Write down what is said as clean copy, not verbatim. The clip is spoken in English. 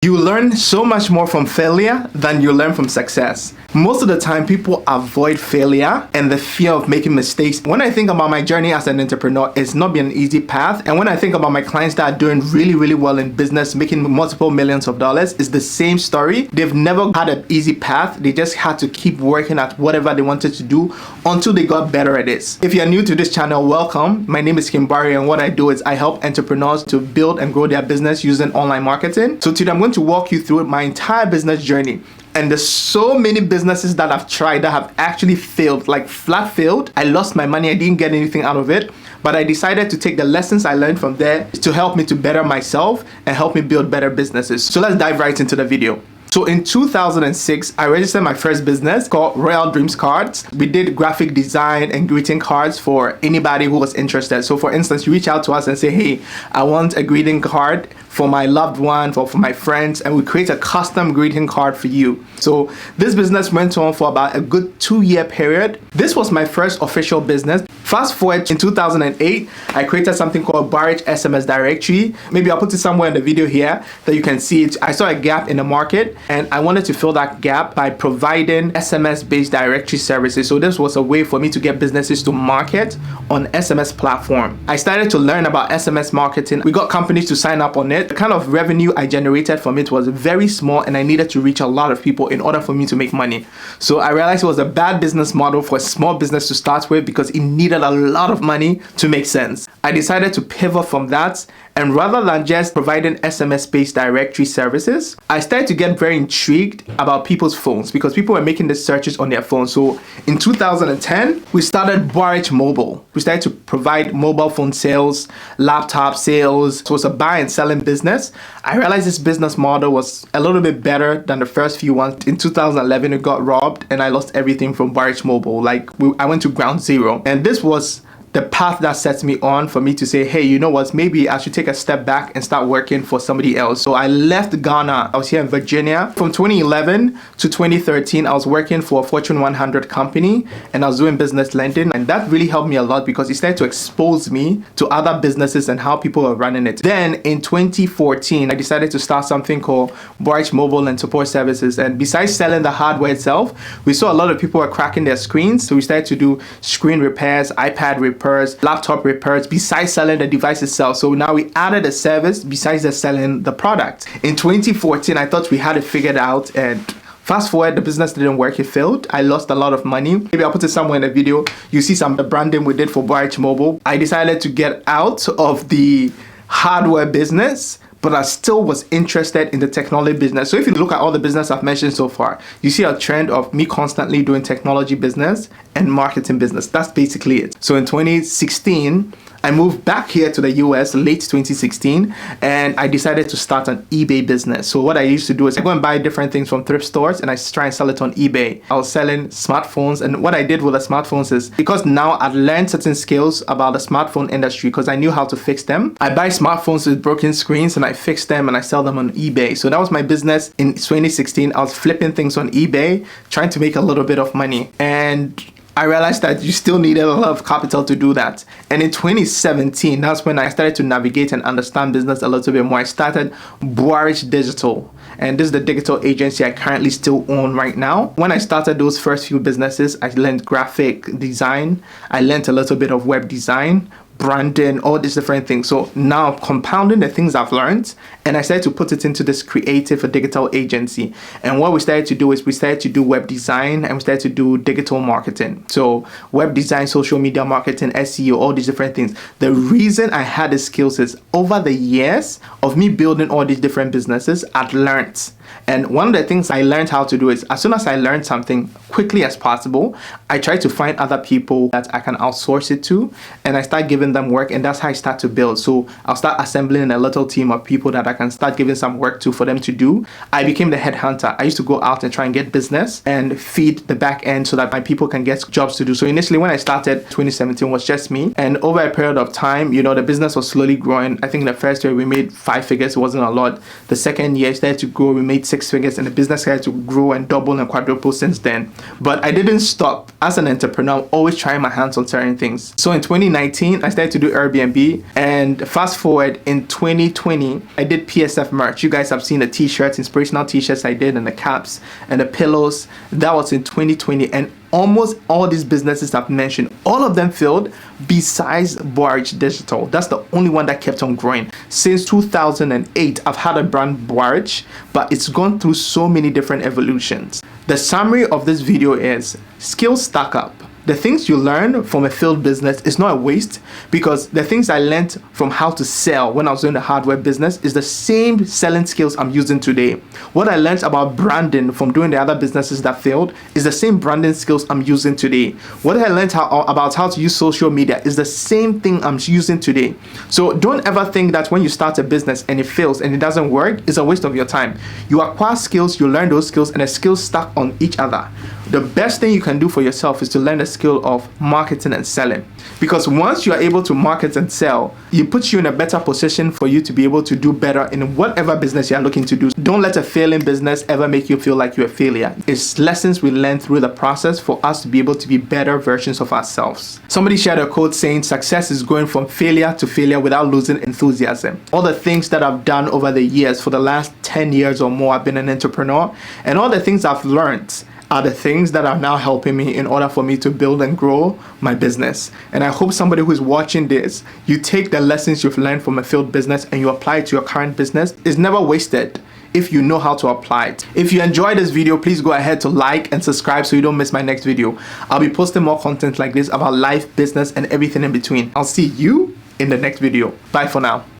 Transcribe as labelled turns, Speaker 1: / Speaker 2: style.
Speaker 1: You learn so much more from failure than you learn from success. Most of the time, people avoid failure and the fear of making mistakes. When I think about my journey as an entrepreneur, it's not been an easy path. And when I think about my clients that are doing really, really well in business, making multiple millions of dollars, it's the same story. They've never had an easy path. They just had to keep working at whatever they wanted to do until they got better at it. If you're new to this channel, welcome. My name is Kimbari, and what I do is I help entrepreneurs to build and grow their business using online marketing. So today I'm going to walk you through my entire business journey. And there's so many businesses that I've tried that have actually failed, like flat failed. I lost my money, I didn't get anything out of it. But I decided to take the lessons I learned from there to help me to better myself and help me build better businesses. So let's dive right into the video. So in 2006, I registered my first business called Royal Dreams Cards. We did graphic design and greeting cards for anybody who was interested. So for instance, you reach out to us and say, hey, I want a greeting card for my loved one, for my friends, and we create a custom greeting card for you. So this business went on for about a good 2-year period. This was my first official business. Fast forward in 2008, I created something called Barrage SMS Directory. Maybe I'll put it somewhere in the video here that you can see it. I saw a gap in the market and I wanted to fill that gap by providing SMS-based directory services. So this was a way for me to get businesses to market on SMS platform. I started to learn about SMS marketing. We got companies to sign up on it. The kind of revenue I generated from it was very small and I needed to reach a lot of people in order for me to make money. So I realized it was a bad business model for a small business to start with because it needed a lot of money to make sense. I decided to pivot from that, and rather than just providing SMS-based directory services, I started to get very intrigued about people's phones because people were making the searches on their phones. So in 2010, we started Barrage Mobile. We started to provide mobile phone sales, laptop sales. So it was a buy and selling business. I realized this business model was a little bit better than the first few ones. In 2011, it got robbed and I lost everything from Barrage Mobile. I went to ground zero. And this was the path that sets me on for me to say, hey, you know what, maybe I should take a step back and start working for somebody else. So I left Ghana. I was here in Virginia. From 2011 to 2013, I was working for a Fortune 100 company and I was doing business lending. And that really helped me a lot because it started to expose me to other businesses and how people are running it. Then in 2014, I decided to start something called Barrage Mobile and Support Services. And besides selling the hardware itself, we saw a lot of people were cracking their screens. So we started to do screen repairs, iPad repairs, laptop repairs, besides selling the device itself. So now we added a service besides just selling the product. In 2014, I thought we had it figured out, and fast forward, the business didn't work, it failed. I lost a lot of money. Maybe I'll put it somewhere in the video. You see some of the branding we did for Barrage Mobile. I decided to get out of the hardware business, but I still was interested in the technology business. So if you look at all the business I've mentioned so far, you see a trend of me constantly doing technology business and marketing business. That's basically it. So in 2016, I moved back here to the US late 2016 and I decided to start an eBay business. So what I used to do is I go and buy different things from thrift stores and I try and sell it on eBay. I was selling smartphones, and what I did with the smartphones is, because now I've learned certain skills about the smartphone industry because I knew how to fix them, I buy smartphones with broken screens and I fix them and I sell them on eBay. So that was my business in 2016. I was flipping things on eBay, trying to make a little bit of money. And I realized that you still needed a lot of capital to do that. And in 2017, that's when I started to navigate and understand business a little bit more. I started Barrage Digital. And this is the digital agency I currently still own right now. When I started those first few businesses, I learned graphic design. I learned a little bit of web design, branding, all these different things. So now compounding the things I've learned, and I started to put it into this creative digital agency. And what we started to do is we started to do web design and we started to do digital marketing. So web design, social media marketing, SEO, all these different things. The reason I had the skills is over the years of me building all these different businesses, I'd learned. And one of the things I learned how to do is, as soon as I learned something, quickly as possible, I try to find other people that I can outsource it to, and I start giving them work, and that's how I start to build. So I'll start assembling a little team of people that I can start giving some work to for them to do. I became the headhunter. I used to go out and try and get business and feed the back end so that my people can get jobs to do. So initially when I started, 2017 was just me, and over a period of time, the business was slowly growing. I think the first year we made 5 figures, it wasn't a lot. The second year it started to grow, we made 6 figures, and the business started to grow and double and quadruple since then. But I didn't stop. As an entrepreneur, I'm always trying my hands on certain things. So in 2019, I started to do Airbnb, and fast forward in 2020, I did PSF merch. You guys have seen the t-shirts, inspirational t-shirts I did, and the caps and the pillows. That was in 2020, and almost all these businesses I've mentioned, all of them failed besides Boarage Digital. That's the only one that kept on growing. Since 2008, I've had a brand, Boarage, but it's gone through so many different evolutions. The summary of this video is skills stack up. The things you learn from a failed business is not a waste, because the things I learned from how to sell when I was doing the hardware business is the same selling skills I'm using today. What I learned about branding from doing the other businesses that failed is the same branding skills I'm using today. What I learned about how to use social media is the same thing I'm using today. So don't ever think that when you start a business and it fails and it doesn't work, it's a waste of your time. You acquire skills, you learn those skills, and the skills stack on each other. The best thing you can do for yourself is to learn the skill of marketing and selling, because once you are able to market and sell, it puts you in a better position for you to be able to do better in whatever business you're looking to do. Don't let a failing business ever make you feel like you're a failure. It's lessons we learn through the process for us to be able to be better versions of ourselves. Somebody shared a quote saying success is going from failure to failure without losing enthusiasm. All the things that I've done over the years, for the last 10 years or more, I've been an entrepreneur, and all the things I've learned are the things that are now helping me in order for me to build and grow my business. And I hope somebody who's watching this, you take the lessons you've learned from a failed business and you apply it to your current business. It's never wasted if you know how to apply it. If you enjoyed this video, please go ahead to like and subscribe so you don't miss my next video. I'll be posting more content like this about life, business, and everything in between. I'll see you in the next video. Bye for now.